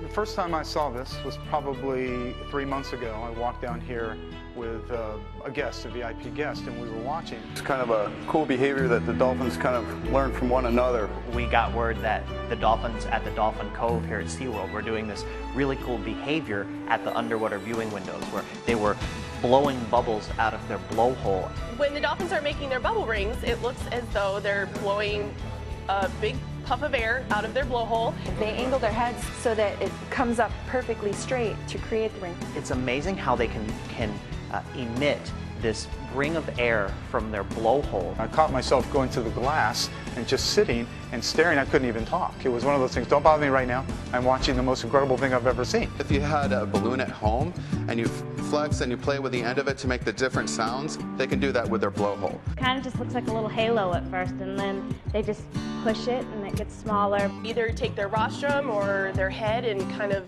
The first time I saw this was probably 3 months ago. I walked down here with a guest, a VIP guest, and we were watching. It's kind of a cool behavior that the dolphins kind of learn from one another. We got word that the dolphins at the Dolphin Cove here at Seaworld were doing this really cool behavior at the underwater viewing windows where they were blowing bubbles out of their blowhole. When the dolphins are making their bubble rings, it looks as though they're blowing a big puff of air out of their blowhole. They angle their heads so that it comes up perfectly straight to create the ring. It's amazing how they can emit this ring of air from their blowhole. I caught myself going to the glass and just sitting and staring. I couldn't even talk. It was one of those things, don't bother me right now. I'm watching the most incredible thing I've ever seen. If you had a balloon at home and you flex and you play with the end of it to make the different sounds, they can do that with their blowhole. Kind of just looks like a little halo at first, and then they just push it and it gets smaller. Either take their rostrum or their head and kind of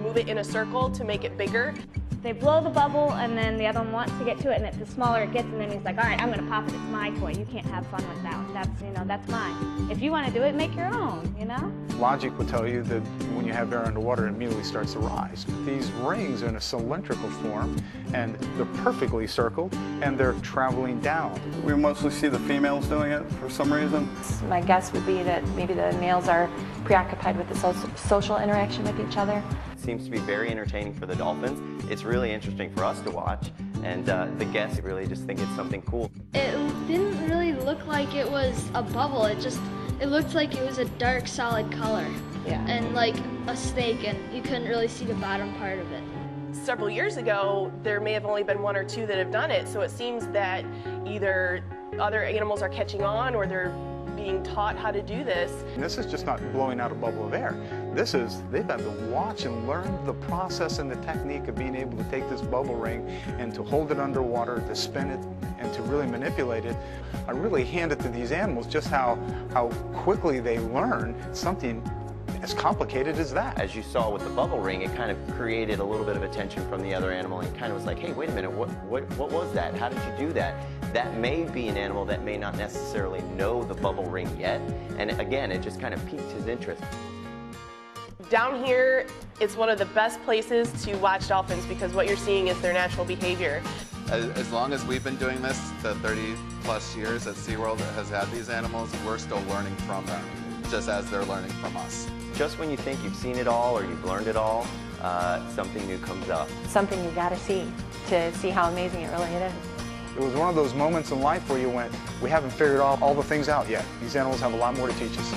move it in a circle to make it bigger. They blow the bubble, and then the other one wants to get to it, and the smaller it gets, and then he's like, all right, I'm going to pop it. It's my toy. You can't have fun with that one. That's mine. If you want to do it, make your own, you know? Logic would tell you that when you have air underwater, it immediately starts to rise. These rings are in a cylindrical form, and they're perfectly circled, and they're traveling down. We mostly see the females doing it for some reason. My guess would be that maybe the males are preoccupied with the social interaction with each other. Seems to be very entertaining for the dolphins. It's really interesting for us to watch, and the guests really just think it's something cool. It didn't really look like it was a bubble. It looked like it was a dark, solid color. Yeah. And like a snake, and you couldn't really see the bottom part of it. Several years ago, there may have only been 1 or 2 that have done it, so it seems that either other animals are catching on or they're being taught how to do this. And this is just not blowing out a bubble of air. They've had to watch and learn the process and the technique of being able to take this bubble ring and to hold it underwater, to spin it, and to really manipulate it. I really hand it to these animals just how quickly they learn something as complicated as that. As you saw with the bubble ring, it kind of created a little bit of attention from the other animal, and kind of was like, hey, wait a minute, what was that? How did you do that? That may be an animal that may not necessarily know the bubble ring yet, and again, it just kind of piqued his interest. Down here, it's one of the best places to watch dolphins because what you're seeing is their natural behavior. As long as we've been doing this, the 30+ years that SeaWorld has had these animals, we're still learning from them, just as they're learning from us. Just when you think you've seen it all or you've learned it all, something new comes up. Something you've got to see how amazing it really is. It was one of those moments in life where you went, we haven't figured all the things out yet. These animals have a lot more to teach us.